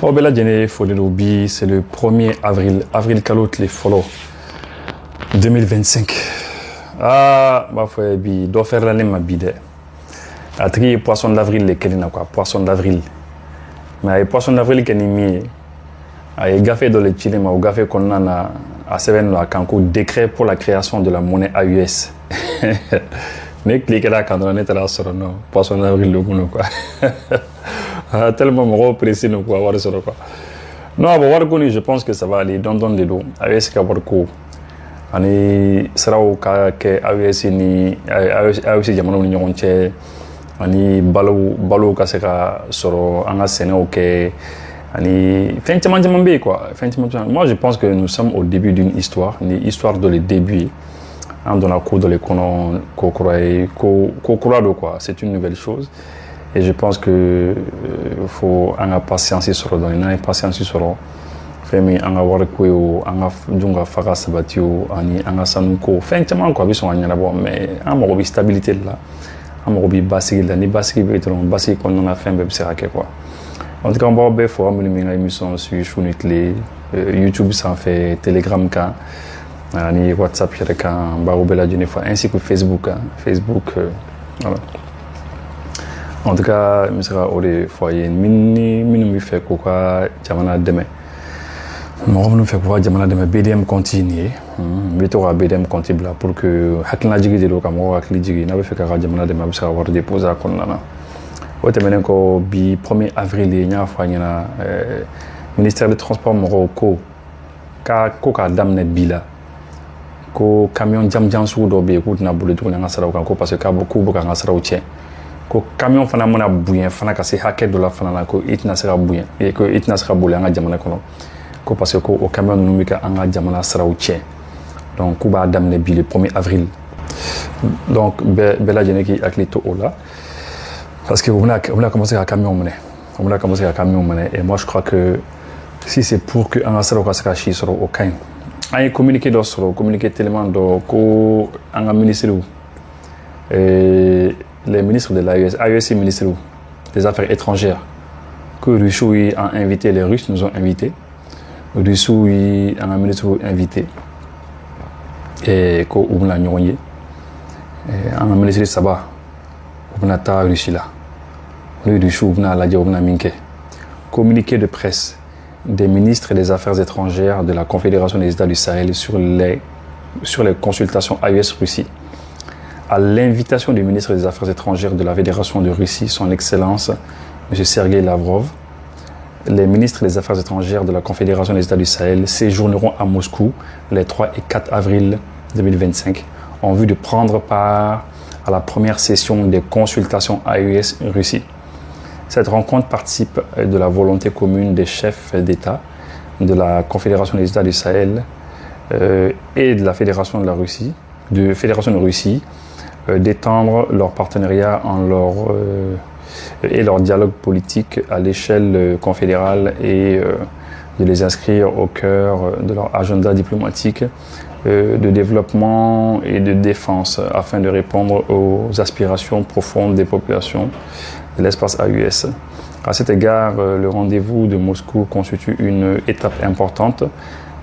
Oh bela jene Folerobi, c'est le 1er avril kalot les follow 2025. Ah, ma foi bi doit faire l'année ma bide. A tri poisson d'avril les kelina quoi, poisson d'avril. Mais poisson d'avril kenimi a gafé dans le Chili ma gafé qu'on a à Seven la kanko décret pour la création de la monnaie AUS. Mais cliquez là quand on est là sur non poisson d'avril le boulot quoi. Tellement gros précis nous quoi voir sur quoi. Non bon voir connu je pense que ça va aller dans les dos. AUS ka barko ani saraw ka ke AUS ni AUS jamano ni ñonche ani balo ka se ka soro anga seno ke ani fentement be quoi fentement. Moi je pense que nous sommes au début d'une histoire, une histoire de le début dans la cour de l'économie kokura quoi, c'est une nouvelle chose et je pense que faut anga patience sur dans une patience sur femi anga warko anga junga faka sabatio ani anga sanuko fentement quoi biso anya bon mais amo bi stabilité là amo bi basiki là ni basiki betron basiki qu'on en a fait même sera quoi. En tout cas, on va bien faire une émission sur Chounitlé, YouTube, ça fait Telegram, ni WhatsApp, ainsi que Facebook. Voilà. En tout cas, je serai au foyer. Je fais quoi, Jamana demain. Je fais quoi, Jamana demain. BDM continue. Je vais BDM continue pour que Hakina Jigi de l'Okamo, Hakili Jigi, n'a pas fait que Jamana demain, je serai avoir déposé à Konana. Au terme ko bi 1er avril il y a ministère des transports Morocco ka damnet bila ko camion jam su do be ko na bulu to na saraw ko parce que ka beaucoup ka saraw tien ko camion fana mona buyen fana ka se hacket de la fana ko itna sara buyen e ko itna sara bulu nga jamana kono ko parce que ko o camion nu mika nga jamana saraw tien donc ko ba damnet bi le 1er avril donc bela jene ki aklito ola. Parce que on a commencé à camion mener. On a commencé à camion mener. Et moi je crois que si c'est pour que un assaut casse caché sur aucun. Un communiqué d'ossro, communiqué tellement d'oko un ministre et les ministres de l'AES, AES ministre des Affaires étrangères, que Russie a invité, les Russes nous ont invités. Russie a un ministre invité. Et que on l'a nyonye. Un ministre de Sabah, on a ta Russie là. Communiqué de presse des ministres des Affaires étrangères de la Confédération des États du Sahel sur les consultations AES-Russie. À l'invitation du ministre des Affaires étrangères de la Fédération de Russie, son Excellence M. Sergei Lavrov, les ministres des Affaires étrangères de la Confédération des États du Sahel séjourneront à Moscou les 3 et 4 avril 2025 en vue de prendre part à la première session des consultations AES-Russie. Cette rencontre participe de la volonté commune des chefs d'État de la Confédération des États du Sahel et de la Fédération de Russie d'étendre leur partenariat et leur dialogue politique à l'échelle confédérale et de les inscrire au cœur de leur agenda diplomatique de développement et de défense afin de répondre aux aspirations profondes des populations de l'espace AUS. À cet égard, le rendez-vous de Moscou constitue une étape importante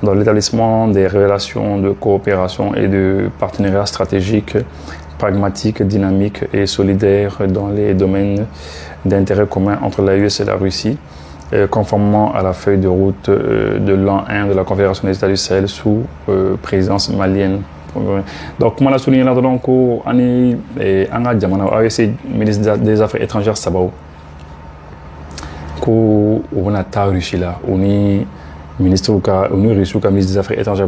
dans l'établissement des relations de coopération et de partenariat stratégique, pragmatique, dynamique et solidaire dans les domaines d'intérêt commun entre l'AUS et la Russie, conformément à la feuille de route de l'an 1 de la Confédération des États du Sahel sous présidence malienne. Donc, moi, je suis là, donc, on ministre des Affaires étrangères, Sabao. On a ta Russie là, on est ministre des Affaires étrangères,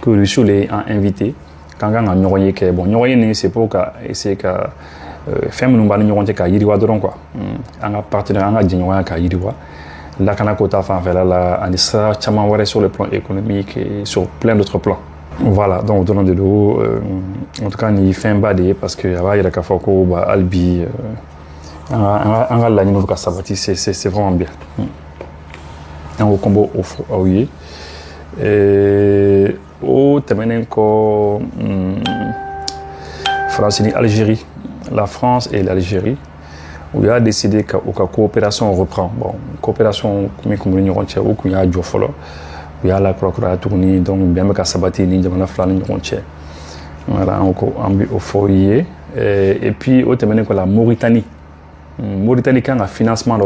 que Russie les a invité. Quand on a invité, bon, c'est pour essayer que faire nous bani ñoŋo ka yiriwa dɔrɔn quoi an ka partenaire an ka jɛɲɔgɔnya ka yiriwa lakana ko ta fanfɛla la ani sira caman wɛrɛ sur le plan économique et sur plein d'autres plans. Voilà, donc donnant de l'eau, en tout cas ni fɛn ba de ye parce que a b'a yira k'a fɔ ko ba hali bi an ka laɲiniw ka sabati c'est vraiment bien. An ko kombo o fɔ aw ye o tɛmɛnen kɔ France ni Algérie la France et l'Algérie, où il a décidé que la coopération reprend. Bon, coopération, comme il y a où il y a la procurature tournée, donc bien que Sabati, ni Jamana Flani, voilà, au foyer. Et puis, au terme de la Mauritanie. Mauritanie a un financement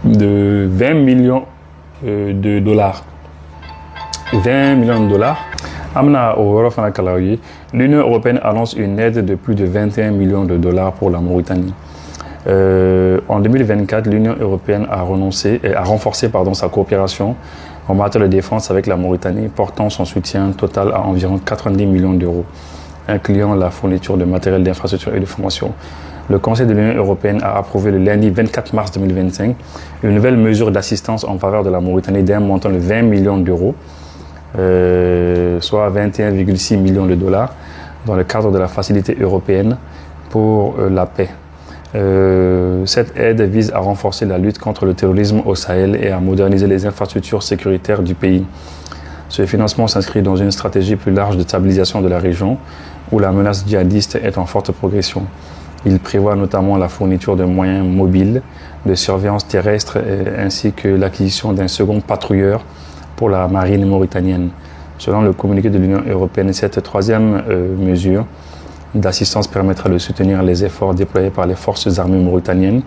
de 20 millions de dollars. 20 millions de dollars. L'Union européenne annonce une aide de plus de 21 millions de dollars pour la Mauritanie. En 2024, l'Union européenne a renforcé sa coopération en matière de défense avec la Mauritanie, portant son soutien total à environ 90 millions d'euros, incluant la fourniture de matériel d'infrastructure et de formation. Le Conseil de l'Union européenne a approuvé le lundi 24 mars 2025 une nouvelle mesure d'assistance en faveur de la Mauritanie d'un montant de 20 millions d'euros, soit 21,6 millions de dollars, dans le cadre de la facilité européenne pour la paix. Cette aide vise à renforcer la lutte contre le terrorisme au Sahel et à moderniser les infrastructures sécuritaires du pays. Ce financement s'inscrit dans une stratégie plus large de stabilisation de la région où la menace djihadiste est en forte progression. Il prévoit notamment la fourniture de moyens mobiles, de surveillance terrestre ainsi que l'acquisition d'un second patrouilleur pour la marine mauritanienne. Selon le communiqué de l'Union européenne, cette troisième mesure d'assistance permettra de soutenir les efforts déployés par les forces armées mauritaniennes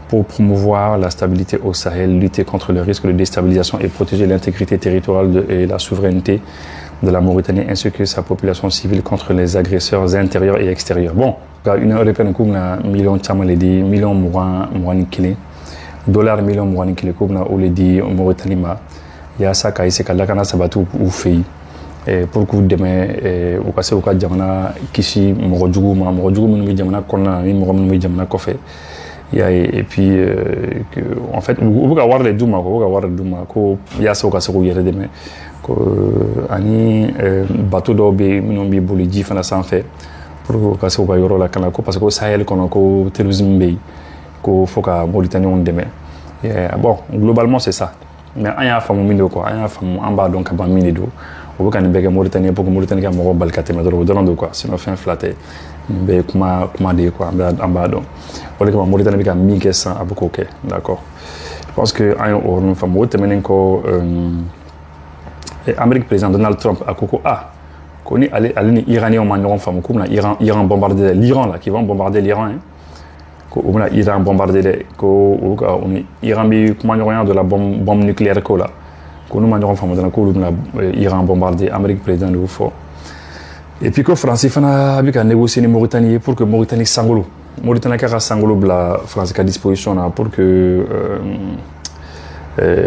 pour promouvoir la stabilité au Sahel, lutter contre le risque de déstabilisation et protéger l'intégrité territoriale et la souveraineté de la Mauritanie ainsi que sa population civile contre les agresseurs intérieurs et extérieurs. Bon, l'Union européenne a millions de millions de dollars millions de Mauritanie. Il y a ça qui est là sabatu ou fait pour que demain au cas où jamana kishi morojugu munu jamana konna ni morojugu jamana kofe et puis en fait on va voir les duma ko ya so ka so yere demain ko ani bateau dobe minu bi boliji fana sans fait pour que ça va yoro la kana ko parce que Sahel kono ko terrorisme be ko foka Mauritanie on demain bon globalement c'est ça mais on y a famu mindo quoi on y a famu amba donc ba minido o kan be Mauritanie pour que Mauritanie ka mo balkate me do don quoi sinon fin flatter be kuma de quoi amba donc o le que Mauritanie ka mi que ça aboko ok d'accord je pense que on famu temenen ko Amérique président Donald Trump a koko koni ali iranien on manyon famu ko na Iran bombarder l'Iran là qui vont bombarder l'Iran hein ko on Iran bombarder ko on Iran bi manyon de la bombe nucléaire ko là ko nous manyon famu dans ko Iran bombarder Amérique président de fort et puis que France fana bi ka négocier ni Mauritanie pour que Mauritanie sangolo Mauritanie ka sangolo la France ka disposition là pour que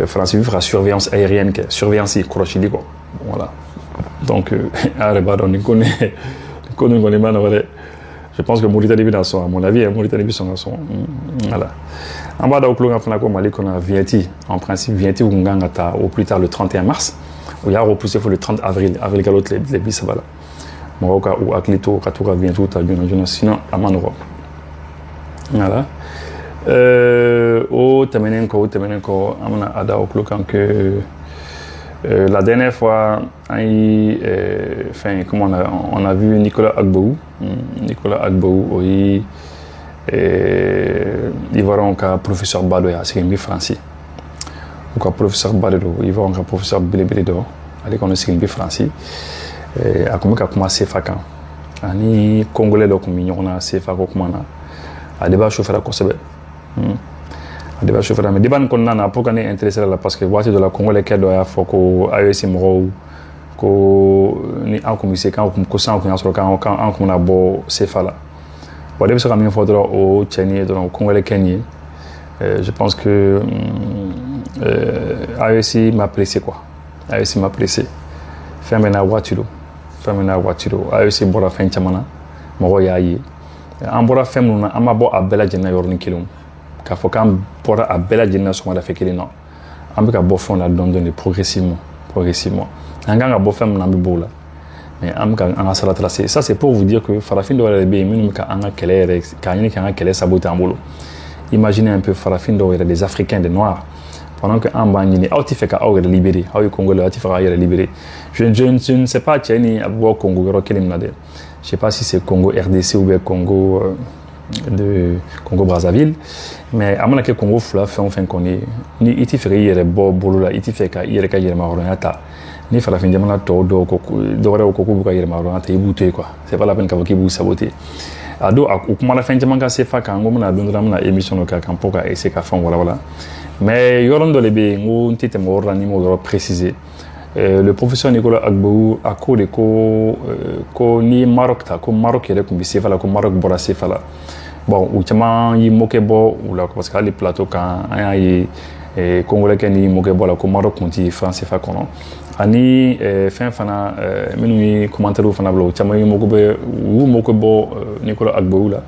France fera surveillance aérienne surveillance crochili quoi voilà donc je pense que Mauritanie est à mon avis Mauritanie est voilà en bas donc le Mali qu'on a Vienti en principe Vienti au plus tard le 31 mars où il y a repoussé pour le 30 avril avec l'autre les bis voilà Maroc ou Aklito Katoura Vienti sinon à Europe voilà au Temenenko amana ada au cloquant que la dernière fois on a vu Nicolas Agboou oui il va avoir professeur Badoya c'est un français ou professeur Badoya il va avoir professeur Bilebiledo allez qu'on est un français a commencé facan ani congolais donc on a c'est facan comment a débat chauffeur à Kosovo débat chauffeur mais débat qu'on a pour qu'on est intéressé là parce que voici de la Congo les cas doit faut que AEC moro ko ni en commission quand ko sans qu'on sur quand on a beau c'est fa là bon depuis ça même faudra au Tchani dans le Congo les Kenya je pense que AEC m'a pressé quoi AEC m'a pressé fermer na voiture AEC bora fin chamana moro yayi en bora femme na amabo abela jena yorni kilom k'a fɔ k'an bɔra a bɛɛ lajɛlen sɔgɔma da fɛ kelen na an bɛ ka bɔ fɛnw la dɔɔni progressivement an kan ka bɔ fɛn min na an bɛ bɔ o la mais an bɛ ka an ka sara tracer ça c'est pour vous dire que farafin dɔw yɛrɛ bɛ yen minnu bɛ ka an ka kɛlɛ yɛrɛ k'a ɲini k'an ka kɛlɛ saboter an bolo imaginez un peu farafin dɔw yɛrɛ des africains des noirs pendant que an b'a ɲini aw tɛ fɛ ka aw yɛrɛ libérer aw ye congolais aw tɛ fɛ k'aw yɛrɛ libérer je ne sais pas cɛ ni a bɛ bɔ Congo yɔrɔ kelen min na dɛ je sais pas si c'est Congo RDC ou bien Congo de Congo Brazzaville, mais à mon avis Congo fula fait qu'on est ni iti fait yere bo bolo la iti fait ka yere ka yere maronata ni fala fin jamana to do ko do wara ko ko ka yere maronata ibute quoi c'est pas la peine qu'avec vous saboter ado au kuma la fin jamana c'est fa kan ngomna do ndra émission ka kan poka et c'est ka fond voilà mais yoron do lebe ngo ntite mo rani mo préciser le professeur Nicolas Agbou a ko de ko ni Maroc ta ko Maroc yɛrɛ kun bɛ sefa la ko Maroc bɔra sefa la bon u caman y'i moqué bɔ u la parce que hali plateau kan an y'a ye kongolais ni moqué bɔ la ko Maroc kun ti franc CFA kɔnɔ ani fɛn fana minnu ye commentaire fana bila u caman y'i moqué bɔ Nicolas Agbou la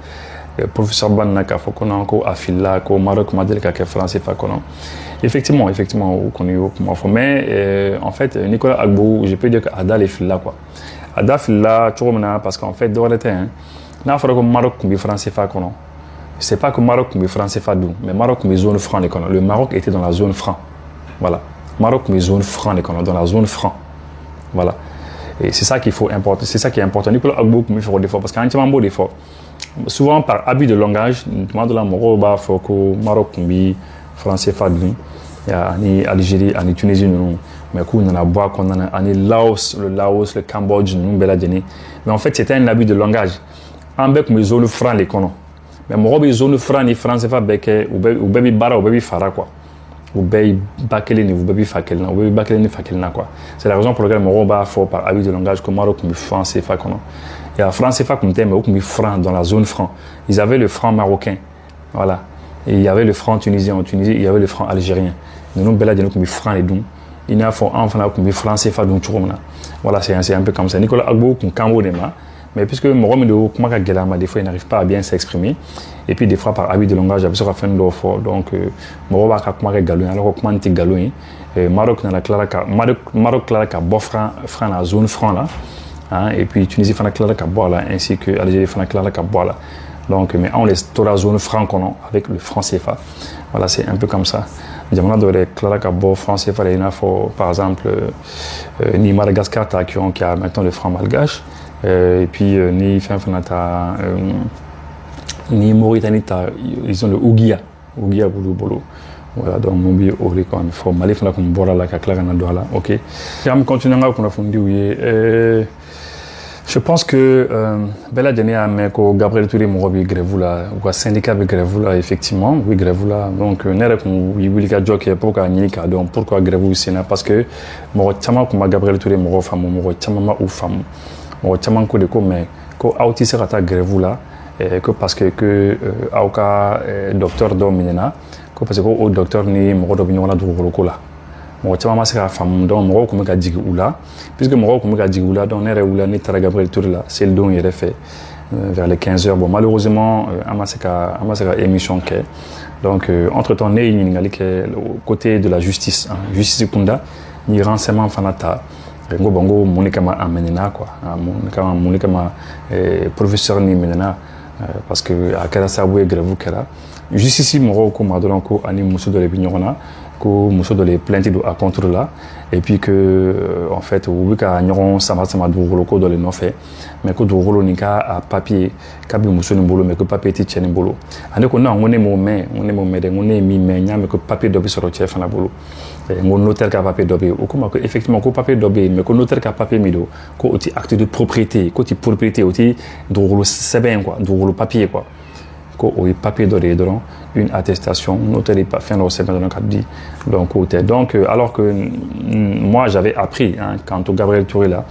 professeur Ban na k'a fɔ ko non ko a filila ko Maroc ma deli ka kɛ franc CFA kɔnɔ. Effectivement, on connaît comment faire. Mais en fait, Nicolas Agbou, je peux dire qu'Ada les fils là quoi. Ada fils là, tu vois parce qu'en fait, dans l'été, n'a pas que Maroc comme français fa quoi non. C'est pas que Maroc comme français fa d'où, mais Maroc comme zone franc les quoi. Le Maroc était dans la zone franc. Voilà. Maroc comme zone franc les quoi, dans la zone franc. Voilà. Et c'est ça qu'il faut importer. C'est ça qui est important. Nicolas Agbou comme il faut des fois parce qu'un petit peu des fois. Souvent par abus de langage, demande de la moro bah faut que Maroc comme français fa d'où. Ni Algérie, ni Tunisie, mais qu'on en a bois, qu'on en a ni Laos, le Cambodge, nous beladjeni. Mais en fait, c'était un abus de langage. En bec, mes zones francs les connaissent. Mais moi, mes zones francs ni français fa bec ou baby bara ou baby fara quoi. Ou baby bakelini ou baby fakelina ou baby bakelini fakelina quoi. C'est la raison pour laquelle moi bah fort par abus de langage que Maroc me français fa connaissent. Il y a français fa comme thème, mais comme franc dans la zone franc. Ils avaient le franc marocain, voilà. Et il y avait le franc tunisien en Tunisie, il y avait le franc algérien. Nous nous belades nous comme franc les dons. Il y a fort enfin comme français fa donc voilà c'est un peu comme ça. Nicolas Agbou comme Cambo ma mais puisque mon homme de comment galama des fois il n'arrive pas à bien s'exprimer et puis des fois par abus de langage il a fait un dos fort donc mon va comment galou alors comment tu galou Maroc dans la clara Maroc clara ka bon franc la zone franc là hein, et puis Tunisie fa la clara ka bois là ainsi que Algérie fa la clara ka bois là. Donc, mais on laisse toute la zone franc avec le franc CFA. Voilà, c'est un peu comme ça. Diamant de l'éclat de franc CFA, il y a par exemple ni Madagascar qui a maintenant le franc malgache, et puis ni ni Mauritanie, ils ont le Ougia Bolo. Voilà, donc mon billet au récon, il faut m'aller faire comme Bora la Kakla Nadoala. Ok. Je vais continuer à fonder. Je pense que Bella Djani a mis Gabriel Touré Morobi grève là, ou syndicat de grève là effectivement, oui grève là. Donc nera qu'on y ka joke pourquoi ni ka donc pourquoi grève au Sénat parce que mo chama comme Gabriel Touré Moro femme mo chama ma ou femme. Mo chama ko de ko mais ko auti sera ta grève là que parce que auka docteur Dominena ko parce que au docteur ni mo do binyona du ko là. Moi tu m'as sera femme donc moi comme ka digi oula puisque moi comme ka digi oula donc nere oula ni tara Gabriel Touré là c'est le don il est fait vers les 15h bon malheureusement amaseka émission que donc entre temps né ni ngali que côté de la justice hein, justice kunda ni renseignement fanata ngo bongo monika ma amenena quoi monika ma professeur ni menena parce que à kala sabou grève kala justice mo ko madron ko ani musu de l'opinion ko muso de les plaintes à contre là et puis que en fait ou ka nyoron sama du rolo dans les non fait mais que du rolo nika à papier kabi muso ni bolo mais que papier ti tcheni bolo ande ko na ngone mo mais de ngone mi mais nya mais que papier dobi soro chef na bolo ngon notaire ka papier dobi ou comme que effectivement ko papier dobi mais que notaire ka papier mido ko oti acte de propriété ko ti propriété oti du rolo c'est bien quoi du rolo papier quoi ko o papier doré dedans une attestation notaire pas fin au dans le donc alors que moi j'avais appris hein, quant au Gabriel Touré là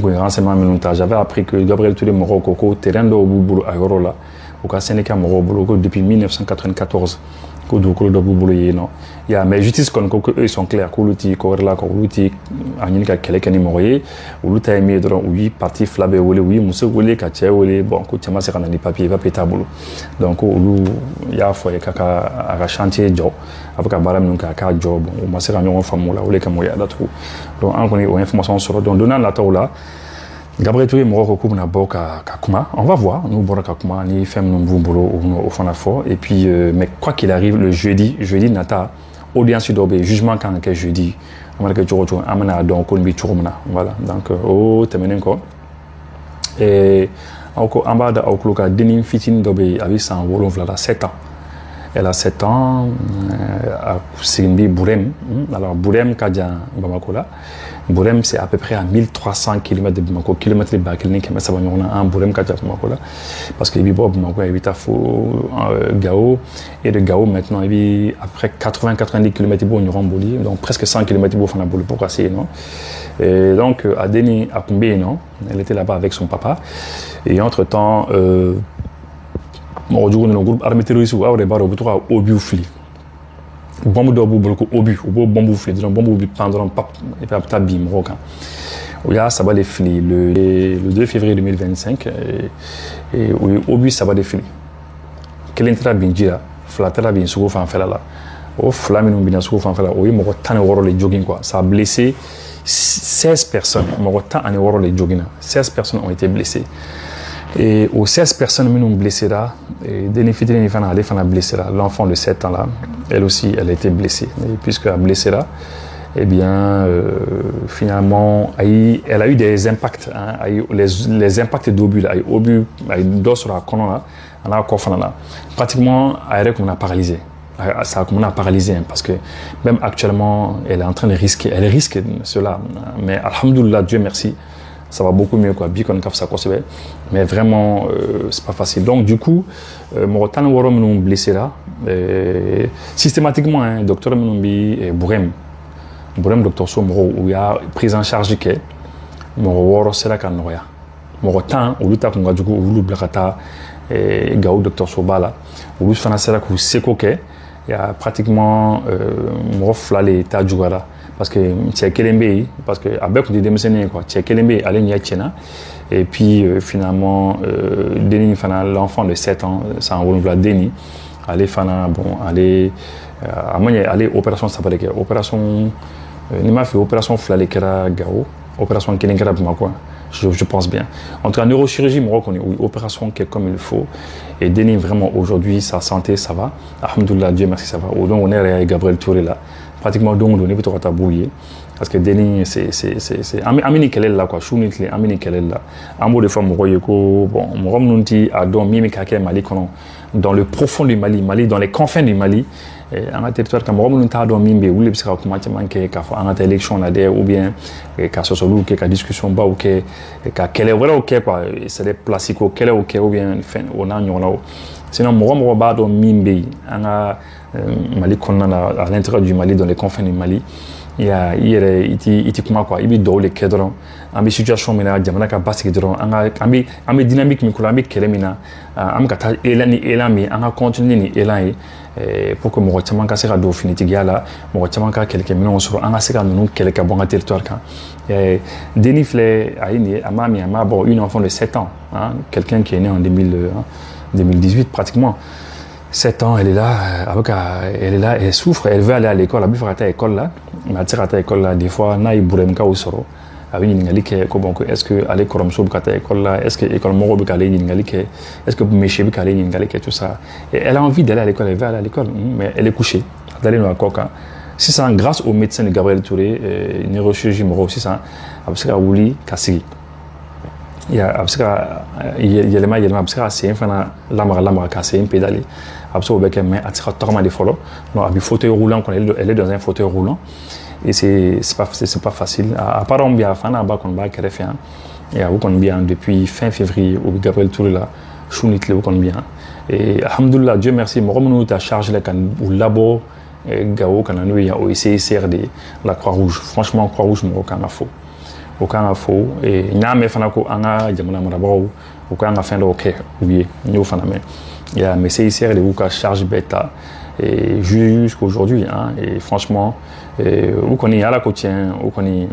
renseignement militaire j'avais appris que Gabriel Touré moro koko terrain do bubulo agoro là au cas Sénégal moro bulo depuis 1994 ko do ko do bubulo non il y a mais justice kon ko eux ils sont clairs ko luti ko là ko luti ani ka kele kani moroye ou luta mi dron oui parti flabé wole oui muso wole ka che wole bon ko tama sera ni papier va péta bolo donc ou ya fo kaka à chantier job avec baram nous ka job on ma sera nyon famula wole ka moya da tout donc on connaît information sur donc donnant la taula Gabriel Touré Moroko Koumna Boka Kakuma, on va voir, nous Bora Kakuma, ni Femme Numbolo au Fanafort, et puis, mais quoi qu'il arrive, le jeudi Nata, audience d'Obé, jugement quand que jeudi, Amana donc Kolbi Tourmana, voilà, donc, oh, t'es mené quoi, Et en bas de Denim Fitin Dobe avait 7 ans. Elle a 7 ans, c'est une Bourem. Alors, Bourem, Kadja, Bamako là. Bourem, c'est à peu près à 1300 km de Bamako, kilomètres de Bakilini, qui ça va nous un Bourem, Kadja, Bamako là. Parce qu'il y a Bamako, il y a Gao, et de Gao, maintenant, il y a après 80-90 km de Ramboli, donc presque 100 km de Fanaboli pour casser, non? Et donc, à Deni, à Koumbe, non? Elle était là-bas avec son papa. Et entre-temps, le groupe armé terroriste ou obu fli bombe do bu ko obu bombe fli donc bombe pendant pap et puis tabi moroka il y a ça va les fli le 2 février 2025 et obu ça va les fli kelentra binjira flatera bin suko fan fela la o flamino bin suko fan fela o yimo tan woro le jogging quoi ça a blessé 16 personnes mo tan an woro le jogging 16 personnes ont été blessées. Et aux 16 personnes qui ont blessé là, l'enfant de 7 ans là, elle aussi, elle a été blessée. Et puisqu'elle a blessé là, eh bien, finalement, elle a eu des impacts, hein, les impacts d'obus là, obus, d'os sur la colonne là, on a encore là, pratiquement, elle a paralysé. Ça a commencé à paralyser, hein, parce que même actuellement, elle est en train de risquer, elle risque cela. Mais alhamdoulilah, Dieu merci. Ça va beaucoup mieux quoi, mais vraiment c'est pas facile. Donc du coup, mon temps de blessé là, systématiquement, hein, docteur Menombi et Bourem docteur Somro où il y a prise en charge que mon woro c'est là qu'on noya. Mon temps où l'uta qu'on a du coup où l'oublakata et Gao docteur Sobala où l'uta fana c'est là qu'on sait qu'il y a pratiquement mon flale ta jugara. Parce que Tchekelembe, parce que avec des démissionnaires quoi, Tchekelembe allait n'y et puis finalement Denis Fana l'enfant de 7 ans, ça en renouvelé Denis, allait Fana bon aller aller opération ça s'appelle opération il m'a fait opération Flalekera Gao, opération Kelenkera Bamako. Je pense bien. En tout cas, neurochirurgie, on reconnaît, oui, opération qui est comme il faut. Et Denis, vraiment, aujourd'hui, sa santé, ça va. Alhamdoulilah, Dieu merci, ça va. Donc, on est avec Gabriel Touré là. Pratiquement, donc, on est plutôt à bouillir. Parce que Denis, c'est. Amini Kelel là, quoi. Chounitle, Amini Kelel là. Un mot de femme, bon, mon homme nous dit, à Don Mimi Kake Mali, dans le profond du Mali, dans les confins du Mali. En a territoire comme on t'a dormi mais ou les psy comment tu manques qu'à faire en élection là derrière ou bien qu'à ce solo qu'à discussion bas ou qu'à quel est voilà ok quoi c'est des plastiques quel est ok ou bien on a là sinon moi ba dormi mais en a Mali qu'on a à l'intérieur du Mali dans les confins du Mali il y a il comment quoi il bi do les cadres en situation mina jamana ka basiki dron en dynamique mi kula mi kelemina am ka ta elan mi en continuer ni elan pour que mon retiment ka sera do finitigia là mon retiment ka quelques minutes sur en sera nous quelques bon territoire kan Denis Flé a une amami bon une enfant de 7 ans hein, quelqu'un qui est né en 2018 pratiquement 7 ans, elle est là, elle est là, elle souffre, elle veut aller à l'école, elle veut faire à l'école là, mais à l'école là, des fois, na iburemka ou soro, avec une ngalike, est-ce que aller comme ça, à l'école là, est-ce que l'école moro bukale une ngalike, est-ce que méché bukale une ngalike, tout ça, et elle a envie d'aller à l'école, elle veut aller à l'école, mais elle est couchée, d'aller dans la coca. Si c'est grâce au médecin de Gabriel Touré, neurochirurgie moro, si ça, parce qu'à Ouli, Kassigi. Il y a parce que c'est un fan lamara cassé un pédalier absolument avec mais attira totalement des follow non avec fauteuil roulant quand elle est dans un fauteuil roulant et c'est pas facile à part on bien fan à bas qu'on va faire et à vous qu'on bien depuis fin février au Gabriel Touré là chounit le qu'on bien et alhamdoulillah Dieu merci moi on a chargé la au labo Gao quand on a au CRD la Croix-Rouge franchement Croix-Rouge moi aucun info aucun faux et n'ame fanako anga jamana marabou aucun afin de ok oui nous faname il y a mais c'est ici les ou charge bêta et jusqu'aujourd'hui hein et franchement ou connait à la quotidien ou connait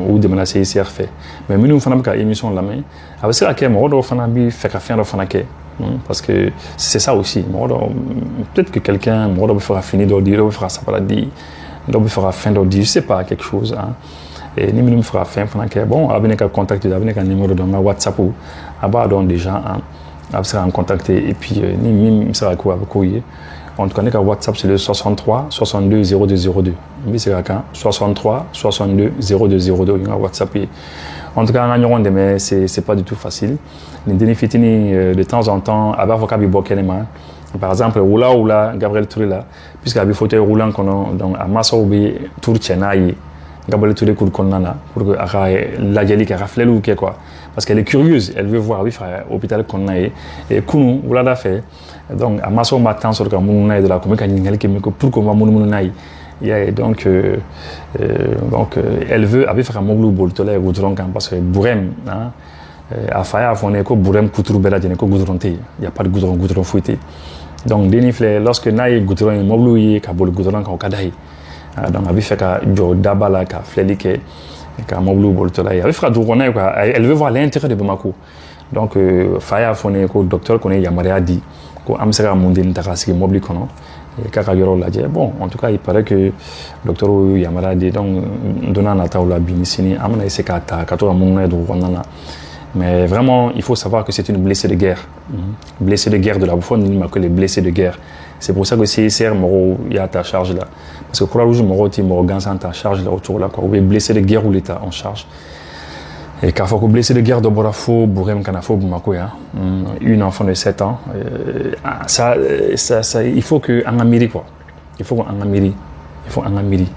ou de menacer ici fait mais nous fanam ka émission la main avec ça que moi fanabi fait ka faire fanake parce que c'est ça aussi peut-être que quelqu'un moi fera finir de dire fera ça pas dire donc fera fin de dire je sais pas quelque chose hein et ni me fera fin pendant que bon avec un contact avec un numéro dans ma WhatsApp ou donc déjà à se en contacter et puis ni me sera quoi avec courrier On te connaît qu'à WhatsApp, c'est le 63 62 02 02. Mais c'est quand 63 62 02 02. Il y a WhatsApp. En tout cas, mais c'est pas du tout facile. De temps en temps, à bas vocabi bokenema. Par exemple, Oula, Gabriel Touré là, puisqu'il y a des fauteuils roulants donc à Massa Obi, Tour Tchenaï, Gabriel Touré Koulkonana, pour que la Djali qui raflait ou quoi. Parce qu'elle est curieuse, elle veut voir, oui, frère, hôpital Konaï, et Kounou, Oula l'a fait. Donc, à Massa matin, sur le Mounaï de la commune, pour qu'on va Mounaï. Donc, elle veut, avec Frère Moglou Boltolé, Goudron, parce que Bourem, à Faya, on est Bourem Koutrou Bela, il n'y a pas de goudron fouetté. Donc, lorsque Naï Goudron, Moglou y est, Kabul Goudron, Kadaï. Donc, avec Frère Jo Dabala, Flelike, Moglou Boltolé, avec Frère Douronais, elle veut voir l'intérêt de Bamako. Donc, Faya, on est docteur, qu'on est Yamaria dit, qu'on Amsera Mondin Tarasi, Mobli Kono. Bon, en tout cas, il paraît que le docteur Yamara dit donc, donnant la taille la binisini, amena sekata, kato amuna do wanana. Mais vraiment, il faut savoir que c'est une blessée de guerre. Blessée de guerre de la bouffonne, il m'a que les blessés de guerre. C'est pour ça que CSR, Moro, il y a ta charge là. Parce que Croix-Rouge, Moro, Moro, Gansan, ta charge là autour là, quoi. Ou blessé de guerre ou l'État en charge. Et quand il faut blessé de guerre de Borafo, Bourem Kanafo, Boumako, une enfant de 7 ans, il faut qu'on amiri quoi. Il faut qu'on amiri. Il faut qu'on amiri.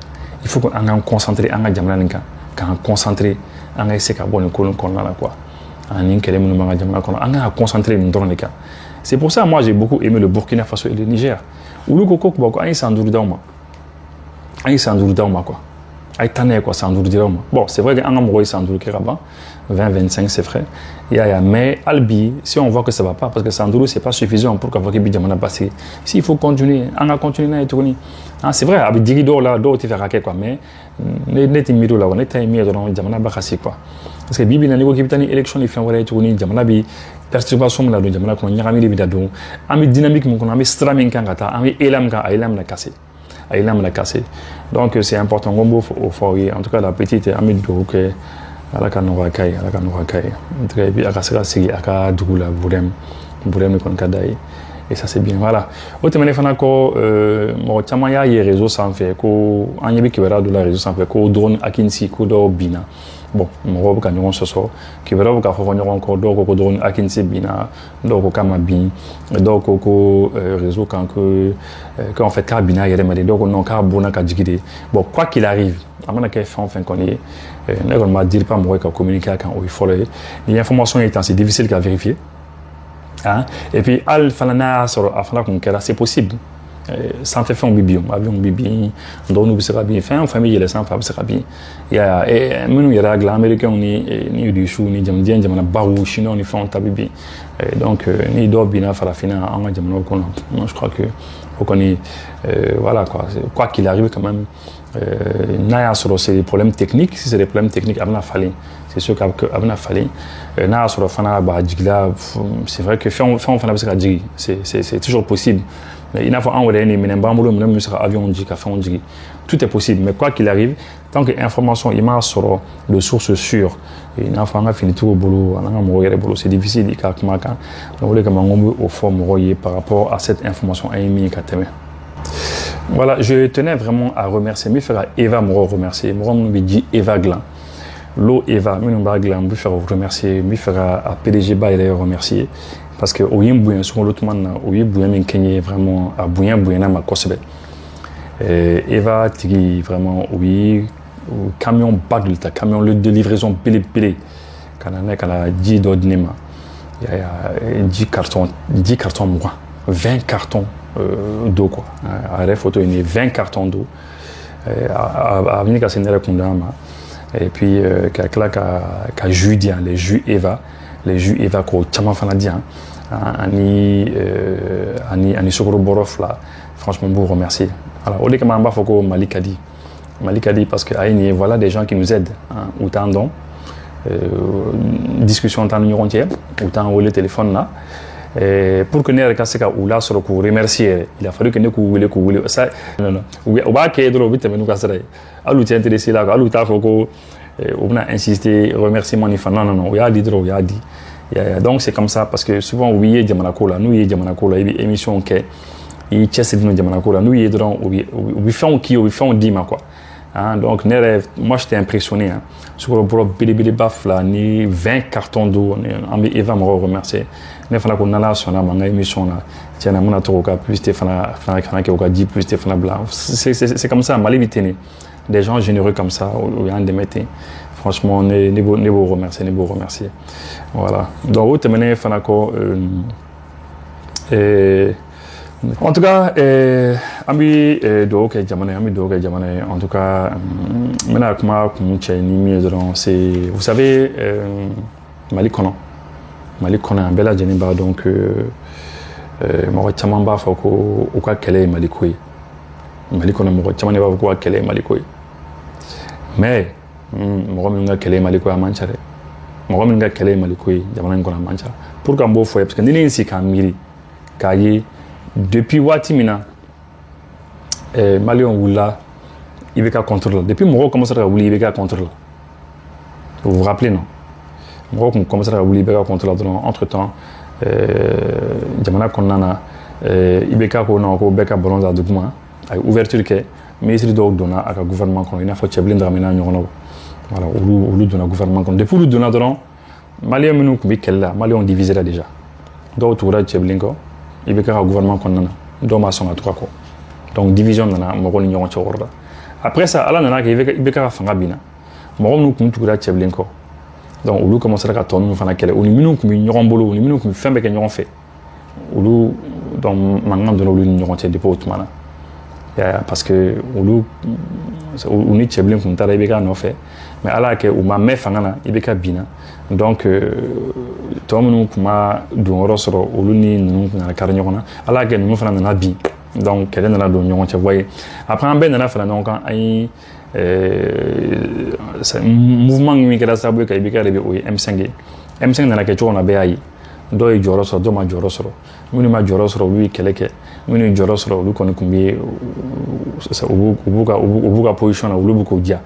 Il faut qu'on concentré, on a Djamlanka, qu'on concentré, on a essayé de bonne colonne qu'on a là quoi. On a concentré une drone cas. C'est pour ça moi j'ai beaucoup aimé le Burkina Faso et le Niger. Où le coco quoi, on s'en doute d'homme. On s'en doute d'homme quoi. Bon, c'est vrai qu'un amoureux s'en doute 20-25 c'est vrai. Mais Albi, si on voit que ça ne va pas, parce que Sandoulou c'est pas suffisant pour qu'avoir que Bidjamana passe. S'il faut continuer, on a continué à tourner. C'est vrai, avec Dirido là, d'autres tu fais raquer quoi, mais net immido là, on est immigré dans Djamana Bakassi quoi. Parce que Bibi n'a pas eu une élection, il fait un tourner, Djamana bi perturbation là, Djamana qu'on y a mis les bidadons, ami dynamique, on a mis stramming kangata, ami elam la cassé. Elle l'a cassé. Donc c'est important au foyer. En tout cas la petite amie de Douke, elle a norakai. En tout cas puis akasera sigi aka dugula burem kon kadai. Et ça c'est bien voilà. Au témoin fana ko mo chama ya les réseaux sans faire ko anyebi kibera de la réseau sans faire ko drone akinsi ko do bina. Bon, mon robe quand on se sort, qui verra vous revenir encore donc au drone akinsi bina, donc au kamabi, donc au réseau quand en fait kabina il y a des donc on a bon à digide. Bon, quoi qu'il arrive, à mon avis enfin qu'on est ne m'a dit pas moi qu'à communiquer quand il faut les informations étant c'est difficile à vérifier. Hein? Et puis al falana sur afin qu'on c'est possible. Sans faire un bibi, avion bibi, donc nous sera bien fait en famille les sans femmes sera bien. Il y a il y a la américain ni du chou ni jamdien jamana baou chinois ni font tabibi. Donc ni do bina fala fina en jamana qu'on moi je crois que faut qu'on est voilà quoi qu'il arrive quand même n'a sur c'est des problèmes techniques si c'est des problèmes techniques amna fallu c'est sûr qu'amna fallu n'a sur fana ba digla c'est vrai que fait fana sera digi c'est toujours possible. Mais il faut envoyer avion tout est possible mais quoi qu'il arrive tant que information il m'a sur de sources sûres il n'a pas fini tout au boulot c'est difficile donc au fond par rapport à cette information voilà je tenais vraiment à remercier mes frères Eva me remercier moi me dit Eva Glan l'eau Eva me me faire remercier mes frères à PDG ba il remercier parce que au yimbuyen sur l'autre man au yimbuyen men kenye vraiment à buyen na ma kosebe Eva tigi vraiment oui camion bag ta camion de livraison pélé kana 10 d'ordinema il y a 10 cartons moi 20 cartons d'eau quoi à la photo il y a 20 cartons d'eau à venir à Sénégal Kondama et puis ka jus dia les jus Eva ko chama fana dia ani sokoro borof là franchement vous remercier alors au lieu que mamba foko Malikadi parce que aïni voilà des gens qui nous aident autant donc discussion en temps numéro entier autant au téléphone là pour que ne kaseka ou là sur le coup remercier il a fallu que ne ku ça non ou ba ke dro vite mais nous kasera alu ti intéressé là alu ta foko on a insisté remerciement ni fana non il a dit dro il a dit donc c'est comme ça parce que souvent oui Djamanako là nous Djamanako là émission que i cɛsiri no jamana ko la n'u ye dɔrɔn u bɛ fɛnw k'i ye u bɛ fɛnw d'i ma quoi hein, donc ne rêve moi j'étais impressionné hein sukaro bɔrɔ belebeleba 2 ni 20 cartons d'eau an bɛ Eva mɔgɔw remercier ne fana ko n'Ala sɔnna ma n ka émission na tiɲɛna n bɛna to k'o ka publicité fana kɛ u ka di publicité fana bila c'est comme ça Mali bɛ ten de des gens généreux comme ça o y'an dɛmɛ ten franchement ne b'o remercier voilà donc o tɛmɛnen fana kɔ en tout cas an bɛ dugawu kɛ jamana ye en tout cas n bɛna kuma kun cɛ ni min ye dɔrɔn c'est vous savez Mali kɔnɔ yan bɛɛ lajɛlen b'a dɔn que mɔgɔ caman b'a fɔ ko u ka kɛlɛ ye Mali ko ye Mali kɔnɔ mɔgɔ caman de b'a fɔ ko ka kɛlɛ ye Mali ko ye mais mɔgɔ min ka kɛlɛ ye Mali ko ye a man ca dɛ mɔgɔ min ka kɛlɛ ye Mali ko ye jamana in kɔnɔ a man ca pourquoi n b'o fɔ ye parce que ni ne ye n sigi k'a miiri k'a ye depuis waati min na Maliyɛnw wulila IBK contre la depuis mɔgɔw commencera ka wuli IBK contre la vous vous rappelez non mɔgɔw kun commencera ka wuli IBK contre la dɔrɔn entre temps jamana kɔnɔna na IBK ko non ko bɛɛ ka ballon da duguma a ye ouverture kɛ ministre dɔw donna a ka gouvernement kɔnɔ i n'a fɔ Cɛbilen Dramana ɲɔgɔnnaw voilà olu donna gouvernement kɔnɔ depuis olu donna dɔrɔn Maliyɛn minnu kun bɛ kɛlɛ la Maliyɛnw divisera déjà dɔw tugura Cɛbilen kɔ IBK ka gouvernement kɔnɔna na dɔw ma sɔn ka tugu a kɔ donc division nana mɔgɔw ni ɲɔgɔn cɛ o yɔrɔ la après ça Ala nana kɛ IBK ka fanga binna mɔgɔ minnu kun tugura Cɛbilen kɔ donc olu commencera ka tɔ ninnu fana kɛlɛ u ni minnu kun bɛ ɲɔgɔn bolo u ni minnu kun bɛ fɛn bɛɛ kɛ ɲɔgɔn fɛ olu donc mankan donna olu ni ɲɔgɔn cɛ depuis o tuma na parce que olu ni Cɛbilen kun taara IBK nɔfɛ mais Ala y'a kɛ u ma mɛn fanga na IBK binna donc tɔ minnu kun ma donyɔrɔ sɔrɔ olu ni ninnu kun nana kari ɲɔgɔn na Ala y'a kɛ ninnu fana nana bin donc kɛlɛ nana don ɲɔgɔn cɛ voyez après an bɛɛ nana fara ɲɔgɔn kan an ye mouvement min kɛra sababu ye ka IBK yɛrɛ bɛ o ye M5 ye M5 nana kɛ cogo min na bɛɛ y'a ye dɔw ye jɔyɔrɔ sɔrɔ dɔw ma jɔyɔrɔ sɔrɔ minnu ma jɔyɔrɔ sɔrɔ olu ye kɛlɛ kɛ minnu ye jɔyɔrɔ sɔrɔ olu kɔni kun bɛ u b'u ka position na olu b'u k'o diya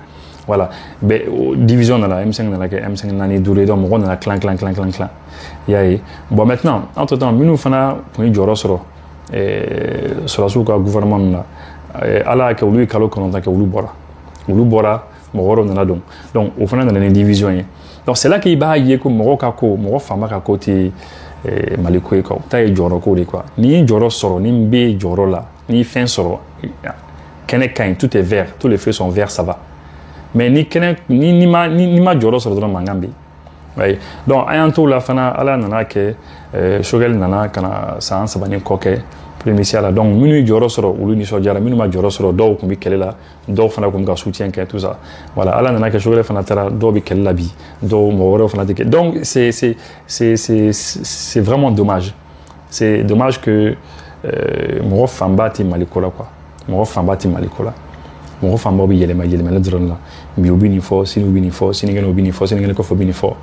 voilà division nana M5 nana kɛ M5 naani duuru ye donc mɔgɔw nana tilan i y'a ye bon maintenant entre temps minnu fana kun ye jɔyɔrɔ sɔrɔ sɔrɔdasiw ka gouvernement na Ala y'a kɛ olu ye kalo 9 kɛ olu bɔra mɔgɔ wɛrɛw nana don donc o fana nana ni division ye donc c'est là qu'il b'a ye ko mɔgɔ ka ko mɔgɔ fanba ka ko tɛ Mali ko ye quoi o ta ye jɔyɔrɔ ko de quoi n'i ye jɔyɔrɔ sɔrɔ ni n bɛ jɔyɔrɔ la n'i ye fɛn sɔrɔ kɛnɛ ka ɲi tout est vert tous les feux sont verts ça va mais ni ma jɔyɔrɔ sɔrɔ dɔrɔn mankan bɛ yen oui donc an y'an t'o la fana Ala nana kɛ Choguel nana ka na san 3 ni kɔ kɛ premier la donc minnu ye jɔyɔrɔ sɔrɔ olu nisɔndiyara minnu ma jɔyɔrɔ sɔrɔ dɔw kun bɛ kɛlɛ la dɔw fana kun bɛ ka soutien kɛ tout ça voilà Ala nana kɛ Choguel fana taara dɔw bɛ kɛlɛ la bi dɔw mɔgɔ wɛrɛw fana tɛ kɛ donc c'est vraiment dommage c'est dommage que mɔgɔ fanba tɛ Mali ko la quoi mɔgɔ fanba tɛ Mali ko la mɔgɔ fanba bɛ yɛlɛma dɔrɔn la bi u bɛ nin fɔ sini u bɛ nin fɔ sinikɛnɛ u bɛ nin fɔ sinikɛnɛ kɔfɛ u bɛ nin fɔ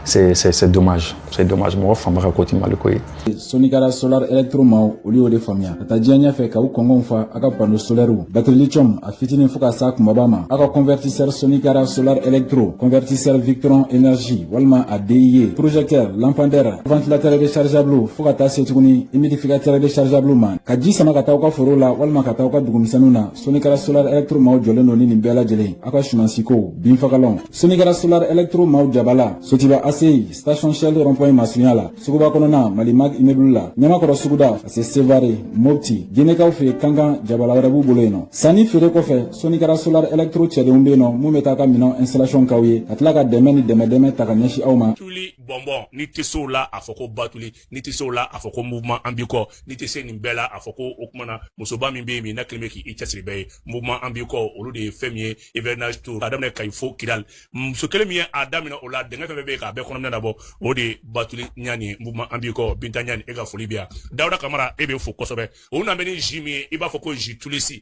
c'est dommage mɔgɔ fanba ka ko tɛ Mali ko ye. Sonikara Solar Electro maaw olu y'o de faamuya ka taa diɲɛ ɲɛfɛ ka u kɔngɔw fa a ka panneau solaire batterie lithium a fitinin fo ka s'a kumaba ma a ka convertisseur Sonikara Solar Electro convertisseur Victron Energy walima a DIE projecteur lampadaire ventilateur rechargeable fo ka taa se tuguni humidificateur rechargeable ma ka ji sama ka taa u ka foro la walima ka taa u ka dugumisɛnninw na Sonikara Solar Electro maaw jɔlen don ni nin bɛɛ lajɛlen a ka sumansiko binfagalanw Sonikara Solar Electro maaw jabala Sotiba ACI station Shell rond-point Masunya la suguba kɔnɔna Malimag immeuble la Ɲamakɔrɔ suguda ka se Sevare Mopti Guinekaw fɛ Kankan jabala wɛrɛ b'u bolo yen nɔ sanni feere kɔfɛ Sonikara Solar Electro cɛdenw bɛ yen nɔ mun bɛ taa ka minɛn installation k'aw ye ka tila ka dɛmɛ ni dɛmɛ ta ka ɲɛsin aw ma. Tuli bɔnbɔn ni tɛ se o la a fɔ ko Batuli ni tɛ se o la a fɔ ko mouvement Ambikɔ ni tɛ se nin bɛɛ la a fɔ ko o kumana musoba min bɛ yen min n'a kelen bɛ k'i cɛsiri bɛɛ ye mouvement Ambikɔ olu de ye fɛn min ye hivernage tour a daminɛ Kayi fo Kidal muso kelen min ye a daminɛ o la denkɛ fɛn bɛ yen k'a bɛɛ kɔnɔminɛ labɔ o de ye Batuli Ɲani mouvement Ambikɔ Binta Ɲani e ka foli bɛ yan Dawuda Kamara e bɛ fo kosɛbɛ o na bɛ ni ji min ye i b'a fɔ ko ji tulisi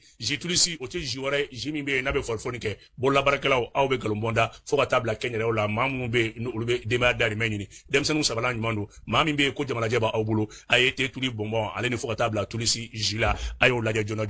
o tɛ ji wɛrɛ ji min bɛ yen n'a bɛ fɔlifɔni kɛ bololabaarakɛlaw aw bɛ nkalon bɔnda fo ka taa bila kɛnyɛrɛw la maa minnu bɛ yen olu bɛ denbaya dahirimɛ ɲini denmisɛnninw sabala ɲuman don maa min bɛ yen ko jamanajɛ b'aw bolo a ye te tuli bɔnbɔn ale ni fo ka taa bila tulisi ji la a y'o lajɛ joona.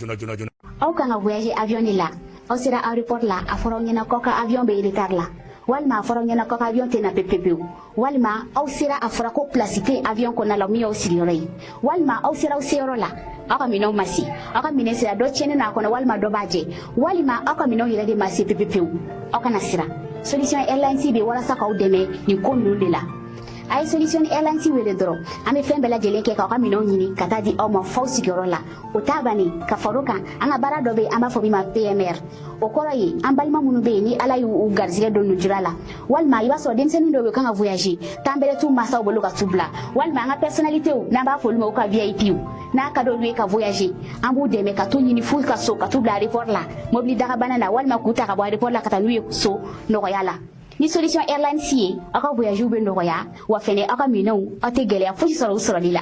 Aw kan ka voyager avion de la aw sera aéroport la a fɔra aw ɲɛna kɔ ka avion bɛ retard la walima a fɔra aw ɲɛna kɔ ka avion tɛna pepepewu walima aw sera a fɔra ko place tɛ avion kɔnɔna la min y'aw sigiyɔrɔ ye walima aw sera aw seyɔrɔ la aka minɛw ma se aw ka minɛ sira dɔ tiɲɛnen na a kɔnɔ walima dɔ b'a jɛ walima aw ka minɛw yɛrɛ de ma se pepepewu aw kana siran Solution Airlines bɛ walasa k'aw dɛmɛ nin ko ninnu de la a ye Solution Airlines wele dɔrɔn an bɛ fɛn bɛɛ lajɛlen kɛ k'aw ka minɛnw ɲini ka taa di aw ma f'aw sigiyɔrɔ la o t'a bannen ka far'o kan an ka baara dɔ bɛ yen an b'a fɔ min ma PMR o kɔrɔ ye an balima minnu bɛ yen ni Ala y'u garizigɛ don lujura la walima i b'a sɔrɔ denmisɛnnin dɔw bɛ kan ka voyager temps bɛrɛ t'u mansaw bolo ka t'u bila walima an ka personnalités n'an b'a fɔ olu ma ko ka VIP n'a ka d'olu ye ka voyager an b'u dɛmɛ ka t'u ɲini f'u ka so ka t'u bila aéroport la mobili dagabana na walima k'u ta ka bɔ aéroport la ka taa n'u ye so nɔgɔya la ni Solution Airlines ye aw ka voyage bɛ nɔgɔya wa fɛnɛ aw ka minɛnw aw tɛ gɛlɛya fosi sɔrɔ u sɔrɔli la